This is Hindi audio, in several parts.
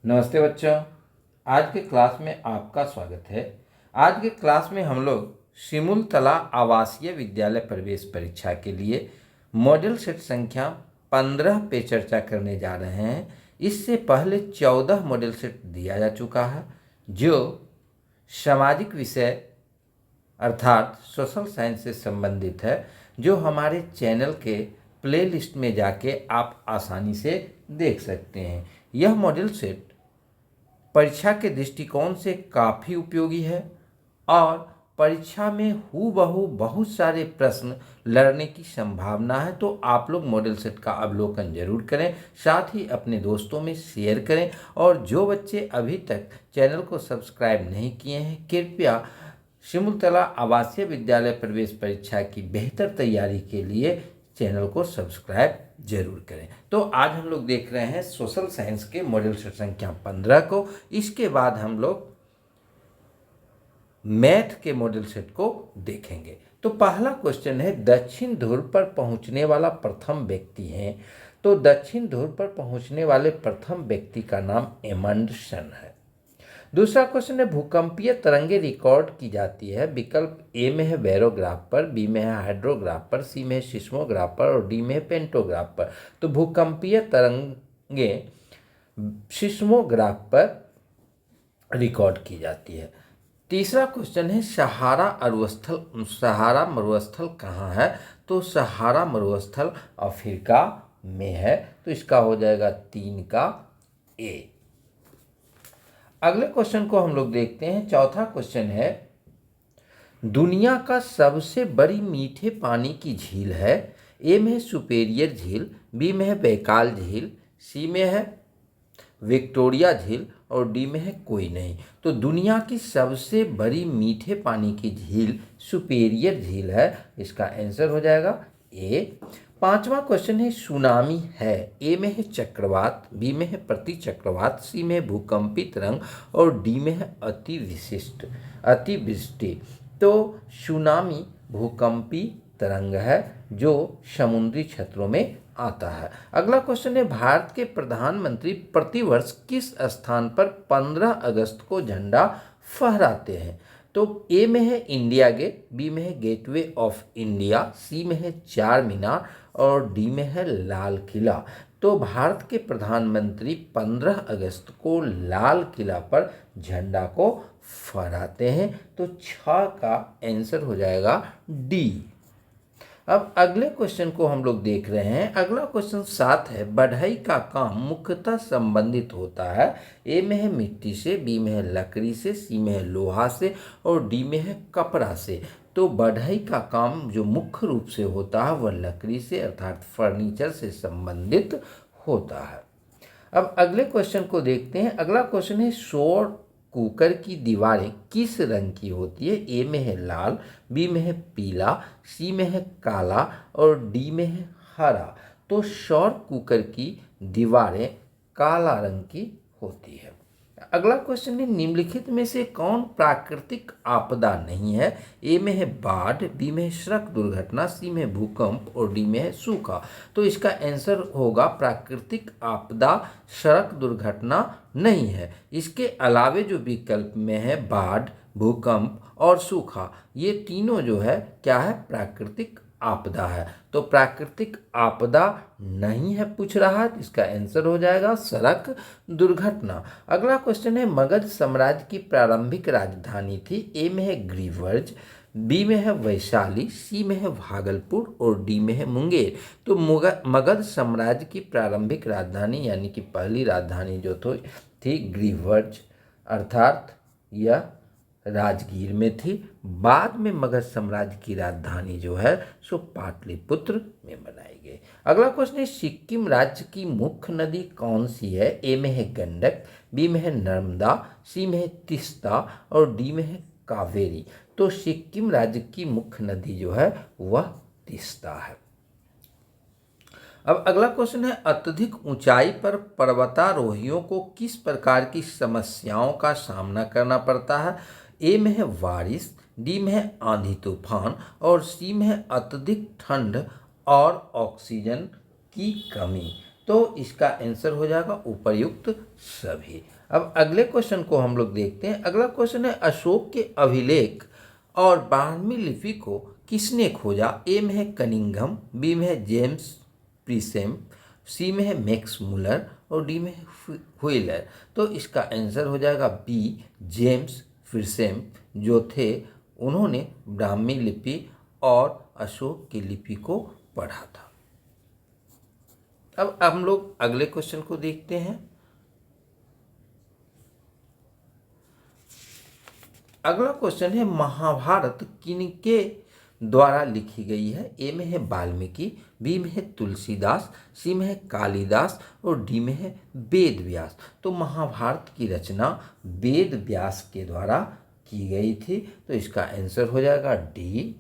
नमस्ते बच्चों। आज के क्लास में आपका स्वागत है। आज के क्लास में हम लोग सिमुलतला आवासीय विद्यालय प्रवेश परीक्षा के लिए मॉडल सेट संख्या 15 पे चर्चा करने जा रहे हैं। इससे पहले 14 मॉडल सेट दिया जा चुका है जो सामाजिक विषय अर्थात सोशल साइंस से संबंधित है, जो हमारे चैनल के प्लेलिस्ट में जाके आप आसानी से देख सकते हैं। यह मॉडल सेट परीक्षा के दृष्टिकोण से काफ़ी उपयोगी है और परीक्षा में हूबहू बहुत सारे प्रश्न लड़ने की संभावना है। तो आप लोग मॉडल सेट का अवलोकन जरूर करें, साथ ही अपने दोस्तों में शेयर करें। और जो बच्चे अभी तक चैनल को सब्सक्राइब नहीं किए हैं, कृपया सिमुलतला आवासीय विद्यालय प्रवेश परीक्षा की बेहतर तैयारी के लिए चैनल को सब्सक्राइब जरूर करें। तो आज हम लोग देख रहे हैं सोशल साइंस के मॉडल सेट संख्या 15 को। इसके बाद हम लोग मैथ के मॉडल सेट को देखेंगे। तो पहला क्वेश्चन है, दक्षिण ध्रुव पर पहुंचने वाला प्रथम व्यक्ति है। तो दक्षिण ध्रुव पर पहुंचने वाले प्रथम व्यक्ति का नाम एमंडसन है। दूसरा क्वेश्चन है, भूकंपीय तरंगे रिकॉर्ड की जाती है। विकल्प ए में है बैरोग्राफ पर, बी में है हाइड्रोग्राफ पर, सी में है सिस्मोग्राफ पर और डी में है पेंटोग्राफ पर। तो भूकंपीय तरंगे सिस्मोग्राफ पर रिकॉर्ड की जाती है। तीसरा क्वेश्चन है, सहारा मरुस्थल कहाँ है। तो सहारा मरुस्थल अफ्रीका में है। तो इसका हो जाएगा 3 का ए। अगले क्वेश्चन को हम लोग देखते हैं। चौथा क्वेश्चन है, दुनिया का सबसे बड़ी मीठे पानी की झील है। ए में है सुपेरियर झील, बी में है बैकाल झील, सी में है विक्टोरिया झील और डी में है कोई नहीं। तो दुनिया की सबसे बड़ी मीठे पानी की झील सुपेरियर झील है। इसका आंसर हो जाएगा ए। पांचवा क्वेश्चन है, सुनामी है। ए में है चक्रवात, बी में है प्रति चक्रवात, सी में है भूकंपी तरंग और डी में है अतिवृष्टि। तो सुनामी भूकंपी तरंग है जो समुद्री क्षेत्रों में आता है। अगला क्वेश्चन है, भारत के प्रधानमंत्री प्रतिवर्ष किस स्थान पर 15 अगस्त को झंडा फहराते हैं। तो ए में है इंडिया गेट, बी में है गेटवे ऑफ इंडिया, सी में है चार मीनार और डी में है लाल किला। तो भारत के प्रधानमंत्री 15 अगस्त को लाल किला पर झंडा को फहराते हैं। तो 6 का आंसर हो जाएगा डी। अब अगले क्वेश्चन को हम लोग देख रहे हैं। अगला क्वेश्चन 7 है, बढ़ई का काम मुख्यतः संबंधित होता है। ए में है मिट्टी से, बी में है लकड़ी से, सी में है लोहा से और डी में है कपड़ा से। तो बढ़ई का काम जो मुख्य रूप से होता है वह लकड़ी से अर्थात फर्नीचर से संबंधित होता है। अब अगले क्वेश्चन को देखते हैं। अगला क्वेश्चन है, सौर कुकर की दीवारें किस रंग की होती है। ए में है लाल, बी में है पीला, सी में है काला और डी में है हरा। तो सौर कुकर की दीवारें काला रंग की होती है। अगला क्वेश्चन है, निम्नलिखित में से कौन प्राकृतिक आपदा नहीं है। ए में है बाढ़, बी में है सड़क दुर्घटना, सी में है भूकंप और डी में है सूखा। तो इसका आंसर होगा प्राकृतिक आपदा सड़क दुर्घटना नहीं है। इसके अलावे जो विकल्प में है बाढ़, भूकंप और सूखा, ये तीनों जो है क्या है, प्राकृतिक आपदा है। तो प्राकृतिक आपदा नहीं है पूछ रहा है, इसका आंसर हो जाएगा सड़क दुर्घटना। अगला क्वेश्चन है, मगध साम्राज्य की प्रारंभिक राजधानी थी। ए में है ग्रीवर्ज, बी में है वैशाली, सी में है भागलपुर और डी में है मुंगेर। तो मगध साम्राज्य की प्रारंभिक राजधानी यानी कि पहली राजधानी जो थी ग्रीवर्ज, अर्थात यह राजगीर में थी। बाद में मगध साम्राज्य की राजधानी जो है सो पाटलिपुत्र में बनाई गई। अगला क्वेश्चन है, सिक्किम राज्य की मुख्य नदी कौन सी है। ए में है गंडक, बी में है नर्मदा, सी में है तीस्ता और डी में है कावेरी। तो सिक्किम राज्य की मुख्य नदी जो है वह तीस्ता है। अब अगला क्वेश्चन है, अत्यधिक ऊंचाई पर पर्वतारोहियों को किस प्रकार की समस्याओं का सामना करना पड़ता है। ए में है बारिश, डी में है आंधी तूफान और सी में है अत्यधिक ठंड और ऑक्सीजन की कमी। तो इसका आंसर हो जाएगा उपर्युक्त सभी। अब अगले क्वेश्चन को हम लोग देखते हैं। अगला क्वेश्चन है अशोक के अभिलेख और 12वीं लिपि को किसने खोजा? ए में है कनिंघम, बी में है जेम्स प्रीसेम, सी में है मैक्स मुलर और डी में है व्हीलर। तो इसका आंसर हो जाएगा बी जेम्स प्रीसेम, जो थे उन्होंने ब्राह्मी लिपि और अशोक की लिपि को पढ़ा था। अब हम लोग अगले क्वेश्चन को देखते हैं। अगला क्वेश्चन है महाभारत किनके द्वारा लिखी गई है? ए में है वाल्मीकि, बी में है तुलसीदास, सी में है कालिदास और डी में है वेद व्यास। तो महाभारत की रचना वेद व्यास के द्वारा की गई थी, तो इसका आंसर हो जाएगा डी।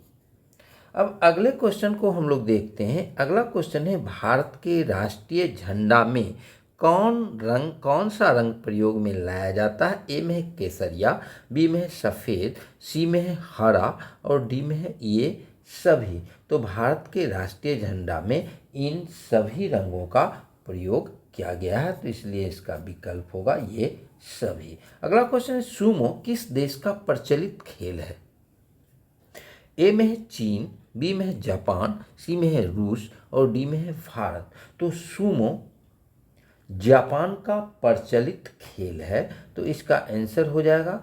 अब अगले क्वेश्चन को हम लोग देखते हैं। अगला क्वेश्चन है भारत के राष्ट्रीय झंडा में कौन सा रंग प्रयोग में लाया जाता है? ए में है केसरिया, बी में है सफ़ेद, सी में है हरा और डी में है ये सभी। तो भारत के राष्ट्रीय झंडा में इन सभी रंगों का प्रयोग किया गया है, तो इसलिए इसका विकल्प होगा ये सभी। अगला क्वेश्चन है सूमो किस देश का प्रचलित खेल है? ए में है चीन, बी में है जापान, सी में है रूस और डी में है भारत। तो सूमो जापान का प्रचलित खेल है, तो इसका आंसर हो जाएगा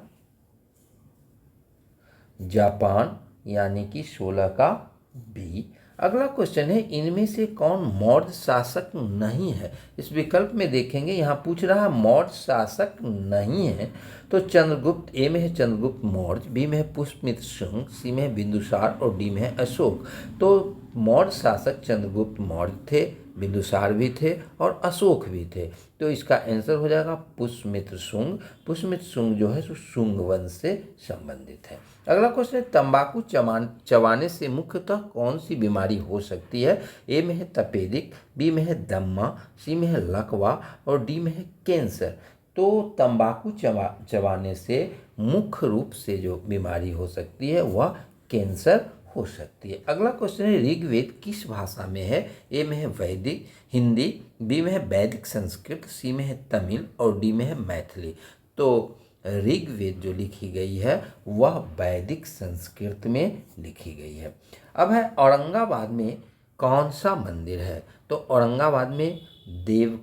जापान, यानी कि 16 का बी। अगला क्वेश्चन है इनमें से कौन मौर्य शासक नहीं है? इस विकल्प में देखेंगे यहाँ पूछ रहा है मौर्य शासक नहीं है, तो चंद्रगुप्त, ए में है चंद्रगुप्त मौर्य, बी में है पुष्यमित्र शुंग, सी में है बिंदुसार और डी में है अशोक। तो मौर्य शासक चंद्रगुप्त मौर्य थे, बिंदुसार भी थे और अशोक भी थे, तो इसका आंसर हो जाएगा पुष्यमित्र शुंग। पुष्यमित्र शुंग जो है सो शुंग वंश से संबंधित है। अगला क्वेश्चन है तंबाकू चबाने से मुख्यतः कौन सी बीमारी हो सकती है? ए में है तपेदिक, बी में है दम्मा, सी में है लकवा और डी में है कैंसर। तो तंबाकू चबाने से मुख्य रूप से जो बीमारी हो सकती है वह कैंसर हो सकती है। अगला क्वेश्चन है ऋग्वेद किस भाषा में है? ए में है वैदिक हिंदी, बी में है वैदिक संस्कृत, सी में है तमिल और डी में है मैथिली। तो ऋग्वेद जो लिखी गई है वह वैदिक संस्कृत में लिखी गई है। अब है औरंगाबाद में कौन सा मंदिर है? तो औरंगाबाद में देव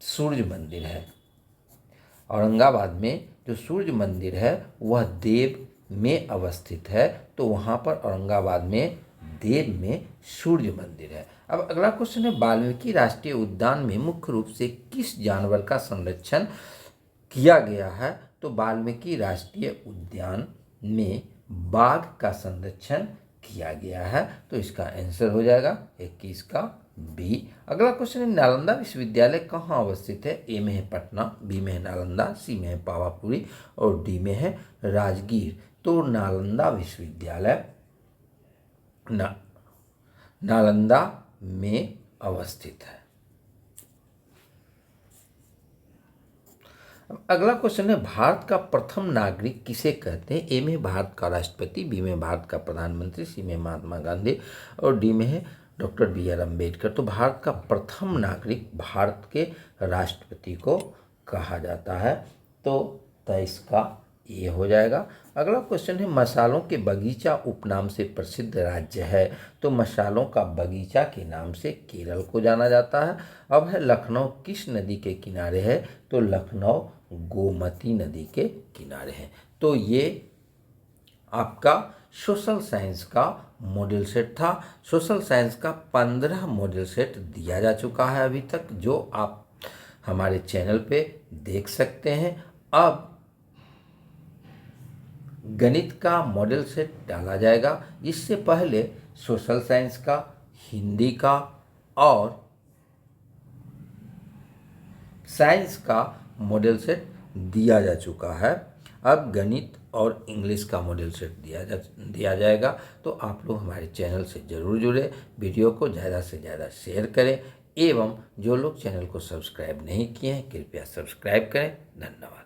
सूर्य मंदिर है। औरंगाबाद में जो सूर्य मंदिर है वह देव में अवस्थित है, तो वहाँ पर औरंगाबाद में देव में सूर्य मंदिर है। अब अगला क्वेश्चन है वाल्मीकि राष्ट्रीय उद्यान में मुख्य रूप से किस जानवर का संरक्षण किया गया है? तो वाल्मीकि राष्ट्रीय उद्यान में बाघ का संरक्षण किया गया है, तो इसका आंसर हो जाएगा 21 का बी। अगला क्वेश्चन है नालंदा विश्वविद्यालय कहाँ अवस्थित है? ए में है पटना, बी में है नालंदा, सी में है पावापुरी और डी में है राजगीर। तो नालंदा विश्वविद्यालय नालंदा में अवस्थित है। अगला क्वेश्चन है भारत का प्रथम नागरिक किसे कहते हैं? ए में भारत का राष्ट्रपति, बी में भारत का प्रधानमंत्री, सी में महात्मा गांधी और डी में है डॉक्टर बी.आर. अम्बेडकर। तो भारत का प्रथम नागरिक भारत के राष्ट्रपति को कहा जाता है, तो 23 का ये हो जाएगा। अगला क्वेश्चन है मसालों के बगीचा उपनाम से प्रसिद्ध राज्य है? तो मसालों का बगीचा के नाम से केरल को जाना जाता है। अब है लखनऊ किस नदी के किनारे है? तो लखनऊ गोमती नदी के किनारे है। तो ये आपका सोशल साइंस का मॉडल सेट था। सोशल साइंस का 15 मॉडल सेट दिया जा चुका है अभी तक, जो आप हमारे चैनल पे देख सकते हैं। अब गणित का मॉडल सेट डाला जाएगा। इससे पहले सोशल साइंस का, हिंदी का और साइंस का मॉडल सेट दिया जा चुका है। अब गणित और इंग्लिश का मॉडल सेट दिया जाएगा। तो आप लोग हमारे चैनल से ज़रूर जुड़े, वीडियो को ज़्यादा से ज़्यादा शेयर करें एवं जो लोग चैनल को सब्सक्राइब नहीं किए हैं कृपया सब्सक्राइब करें। धन्यवाद।